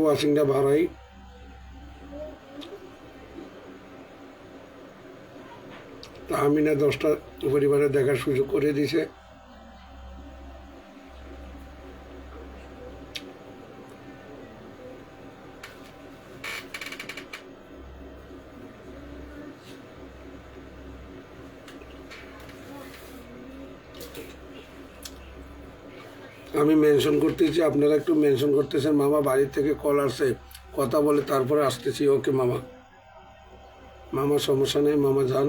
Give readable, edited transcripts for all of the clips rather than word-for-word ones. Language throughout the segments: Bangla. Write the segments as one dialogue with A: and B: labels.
A: ওয়াশিংটা বাড়াই। আমিনা 10টা পরিবারে দেখার সুযোগ করে দিছে। আমি মেনশন করতেছি, আপনারা একটু মেনশন করতেছেন। মামা বাড়ির থেকে কল আসছে, কথা বলে তারপরে আসতেছি। ওকে মামা, মামা সমস্যা নেই, মামা যান,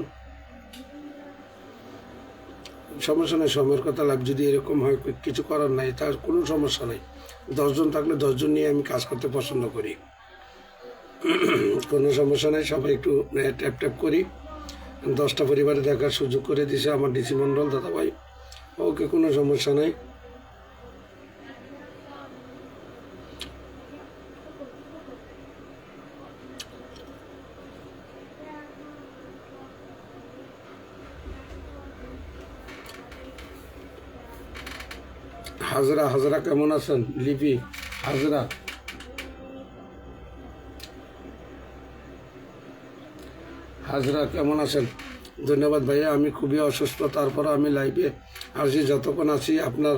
A: সমস্যা নেই। সময়ের কথা লাভ যদি এরকম হয় কিছু করার নাই, তার কোনো সমস্যা নেই। 10জন থাকলে 10জন নিয়ে আমি কাজ করতে পছন্দ করি, কোনো সমস্যা নেই। সবাই একটু ট্যাপ ট্যাপ করি। 10টা পরিবারে দেখার সুযোগ করে দিছে আমার ডিসি মণ্ডল দাদাভাই। ওকে, কোনো সমস্যা নেই। হাজরা, হাজরা কেমন আছেন? লিপি হাজরা, হাজরা কেমন আছেন? ধন্যবাদ ভাইয়া। আমি খুবই অসুস্থ, তারপর আমি লাইভে আসি। যতক্ষণ আছি আপনার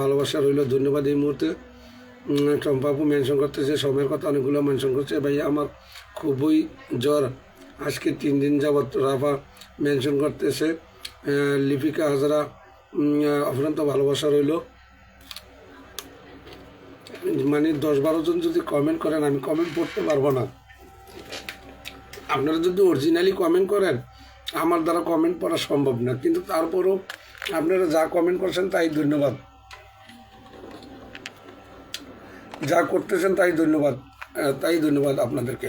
A: ভালোবাসা রইল। ধন্যবাদ। এই মুহূর্তে চম্পাপু মেনশন করতেছে, সময়ের কথা অনেকগুলো মেনশন করছে। ভাইয়া আমার খুবই জ্বর, আজকে 3 দিন যাবৎ। রাফা মেনশন করতেছে। লিপিকা হাজরা, অফুরন্ত ভালোবাসা রইল। মানে 10-12 জন যদি কমেন্ট করেন, আমি কমেন্ট পড়তে পারবো না। আপনারা যদি অরিজিনালি কমেন্ট করেন, আমার দ্বারা কমেন্ট পড়া সম্ভব না, কিন্তু তারপরও আপনারা যা কমেন্ট করছেন তাই ধন্যবাদ, যা করতেছেন তাই ধন্যবাদ, তাই ধন্যবাদ আপনাদেরকে।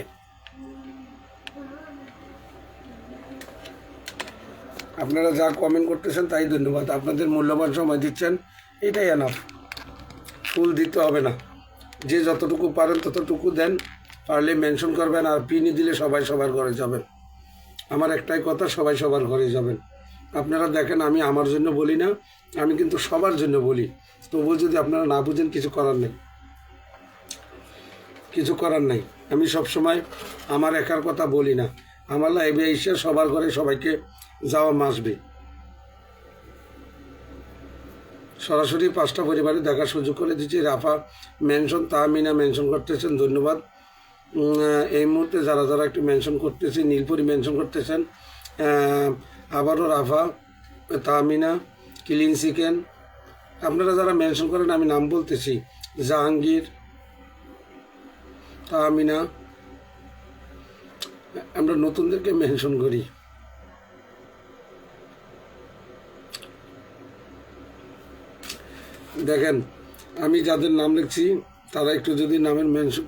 A: আপনারা যা কমেন্ট করতেছেন তাই ধন্যবাদ। আপনাদের মূল্যবান সময় দিচ্ছেন, এটাই এনাফ। ফুল দিতে হবে না, যে যতটুকু পারেন ততটুকু দেন। পারলে মেনশন করবেন, আর পিনি দিলে সবাই সবার ঘরে যাবেন। আমার একটাই কথা, সবাই সবার ঘরে যাবেন। আপনারা দেখেন, আমি আমার জন্য বলি না, আমি কিন্তু সবার জন্য বলি। তবুও যদি আপনারা না বুঝেন, কিছু করার নেই, কিছু করার নেই। আমি সবসময় আমার একার কথা বলি না, আমার লাইভে এসে সবার ঘরে সবাইকে যাওয়া মাসবে। সরাসরি 5টা পরিবারে দেখার সুযোগ করে দিচ্ছি। রাফা মেনশন, তাহমিনা মেনশন করতেছেন, ধন্যবাদ। এই মুহূর্তে যারা যারা একটু মেনশন করতেছে, নীলপরি মেনশন করতেছেন, আবারও রাফা, তাহমিনা, কিলিং চিকেন, আপনারা যারা মেনশন করেন আমি নাম বলতেছি। জাহাঙ্গীর, তাহমিনা, আমরা নতুনদেরকে মেনশন করি। দেখেন, আমি যাদের নাম লিখছি তারা একটু যদি নামের মেনশন,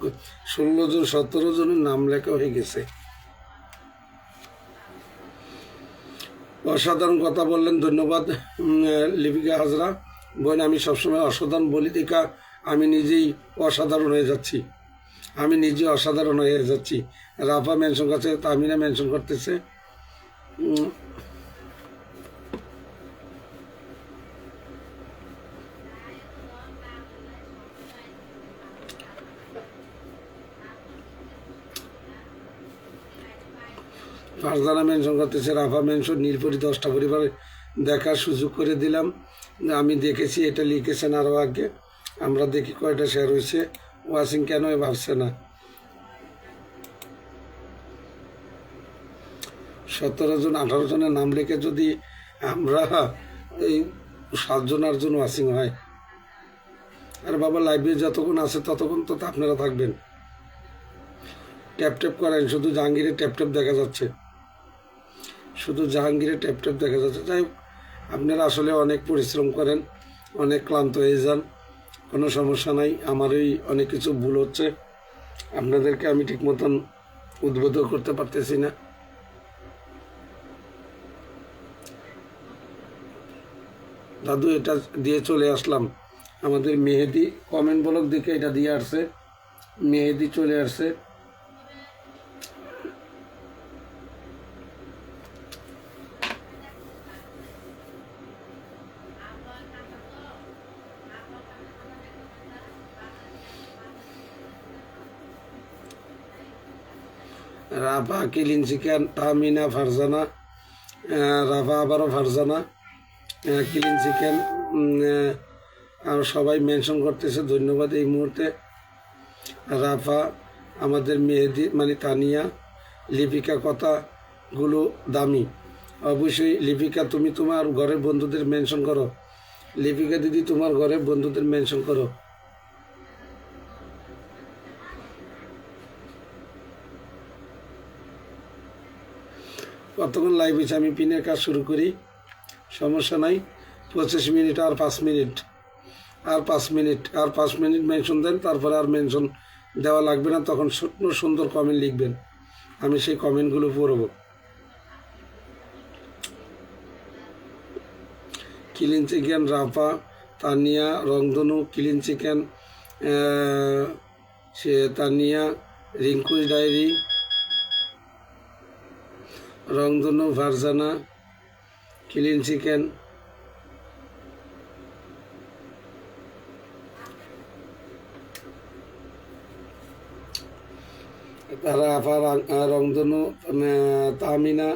A: 16 জন 17 জনের নাম লেখা হয়ে গেছে। অসাধারণ কথা বললেন, ধন্যবাদ লিপিকা হাজরা বোন। আমি সবসময় অসাধারণ বলি দেখা আমি নিজেই অসাধারণ হয়ে যাচ্ছি, আমি নিজে অসাধারণ হয়ে যাচ্ছি। রাফা মেনশন করছে, তামিনা মেনশন করতেছে। ফারজানা মেনশন করতেছে, রাফা মেনশন, নীলপরি 10টা পরিবারে দেখার সুযোগ করে দিলাম। আমি দেখেছি, এটা লিখেছেন আরও আগে। আমরা দেখি কয়টা শেয়ার হয়েছে। ওয়াশিং কেন ভাবছে না? 17 জন 18 জনের নাম লিখে যদি আমরা এই 7 জন 8 জন ওয়াশিং হয়, আর বাবা লাইভে যতক্ষণ আছে ততক্ষণ তো আপনারা থাকবেন। ট্যাপ ট্যাপ করেন, শুধু জাহাঙ্গীরের ট্যাপ ট্যাপ দেখা যাচ্ছে, শুধু জাহাঙ্গীরের ট্যাপ ট্যাপ দেখা যাচ্ছে। যাই হোক, আপনারা আসলে অনেক পরিশ্রম করেন, অনেক ক্লান্ত হয়ে যান, কোনো সমস্যা নাই। আমারই অনেক কিছু ভুল হচ্ছে, আপনাদেরকে আমি ঠিক মতন উদ্বোধন করতে পারতেছি না। দাদু, এটা দিয়ে চলে আসলাম। আমাদের মেহেদি কমেন্ট ব্লক দিকে এটা দিয়ে আসছে, মেহেদি চলে আসছে। রাফা, কিলিন চিকেন, তাহমিনা, ফারজানা, রাফা আবারও ফারজানা, কিলিন চিকেন, আর সবাই মেনশন করতেছে, ধন্যবাদ। এই মুহূর্তে রাফা, আমাদের মেহেদি মানে তানিয়া, লিপিকা, কথাগুলো দামি। অবশ্যই লিপিকা, তুমি তোমার ঘরের বন্ধুদের মেনশন করো। লিপিকা দিদি, তোমার ঘরের বন্ধুদের মেনশন করো। কতক্ষণ লাইভ হয়েছে? আমি পিনের কাজ শুরু করি, সমস্যা নাই। 25 মিনিট, আর 5 মিনিট, আর 5 মিনিট, আর 5 মিনিট মেনশন দেন, তারপরে আর মেনশন দেওয়া লাগবে না। তখন সুন্দর সুন্দর কমেন্ট লিখবেন, আমি সেই কমেন্টগুলো পড়ব। কিলিন চিকেন, রাফা, তানিয়া, রংধনু, কিলিন চিকেন, সে তানিয়া, রিঙ্কুস ডায়েরি, রংধনু, ফারজানা, কিলিন চিকেন, রাফা, রংধনু, তাহমিনা,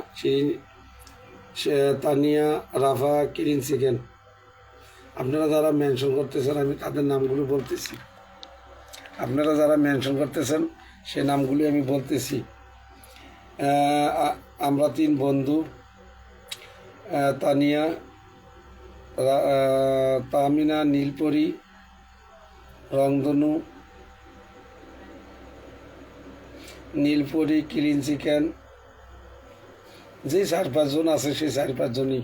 A: তানিয়া, রাফা, কিলিন চিকেন। আপনারা যারা মেনশন করতেছেন আমি তাদের নামগুলো বলতেছি। আপনারা যারা মেনশন করতেছেন সে নামগুলি আমি বলতেছি। আমরা 3 বন্ধু, তানিয়া, তাহমিনা, নীলপরি, রংধনু, নীলপরি, কিলিন চিকেন, যে 4-5 জন আছে সেই 4-5 জনই।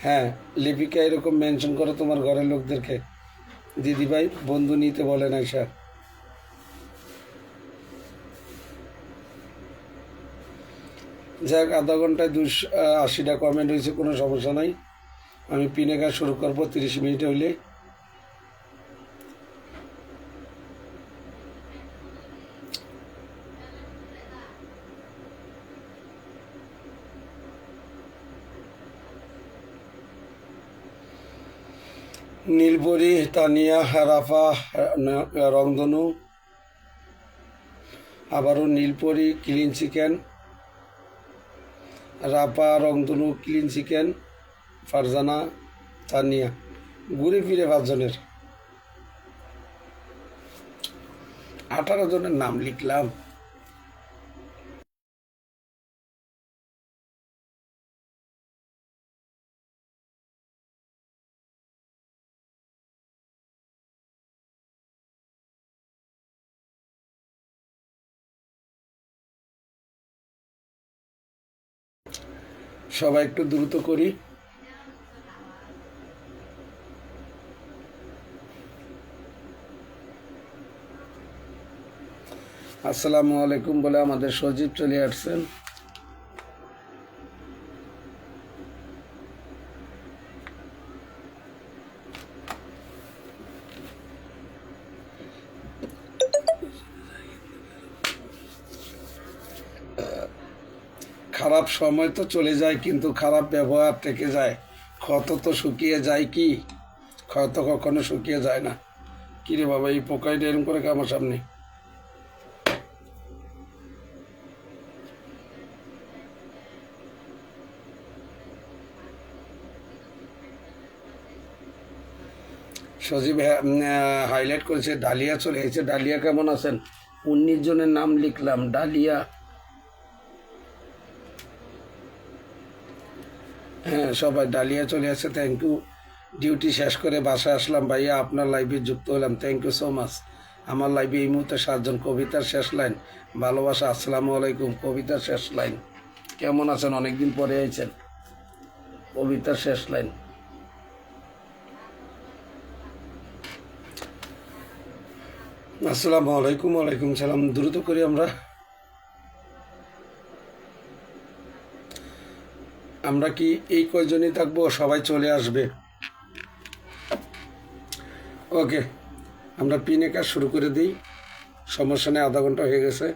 A: হ্যাঁ, লিপিকা, এরকম মেনশন করো তোমার ঘরের লোকদেরকে। দিদিভাই, বন্ধু নিতে বলেন আয়সা। যাক, আধা ঘন্টায় 280টা কমেন্ট হয়েছে, কোনো সমস্যা নাই। আমি পিনে কাজ শুরু করবো 30 মিনিট হইলে। নীলপরি, তানিয়া, রাফা, রংধনু, আবারও নীলপরি, ক্লিন চিকেন, রাফা, রংধনু, ক্লিন চিকেন, ফারজানা, তানিয়া, ঘুরে ফিরে 5 জনের, 18 জনের নাম লিখলাম। সবাই একটু দ্রুত করি। আসসালামু আলাইকুম বলে আমাদের সজীব চলে আসছেন। খারাপ সময় তো চলে যায়, কিন্তু খারাপ ব্যবহার থেকে যায়। ক্ষত তো শুকিয়ে যায় কি? ক্ষত কখনো শুকিয়ে যায় না। কিরে বাবা, এই পোকাইটা এরকম করে আমার সামনে। সজীব হাইলাইট করেছে, ডালিয়া চলে এসেছে। ডালিয়া কেমন আছেন? 19 জনের নাম লিখলাম। ডালিয়া, হ্যাঁ সবাই ডালিয়া চলে আসছে, থ্যাংক ইউ। ডিউটি শেষ করে বাসায় আসলাম ভাইয়া, আপনার লাইভে যুক্ত হলাম, থ্যাংক ইউ সো মাচ। আমার লাইভে এই মুহূর্তে 7 জন। কবিতার শেষ লাইন, ভালোবাসা, আসসালামু আলাইকুম। কবিতার শেষ লাইন, কেমন আছেন? অনেকদিন পরে আইছেন। কবিতার শেষ লাইন, আসসালামু আলাইকুম। ওয়ালাইকুম সালাম। দ্রুত করি আমরা কি এই কয়জনই থাকবো? সবাই চলে আসবে। ওকে, আমরা পিনে কাজ শুরু করে দিই, সমস্যা নেই। আধা ঘন্টা হয়ে গেছে।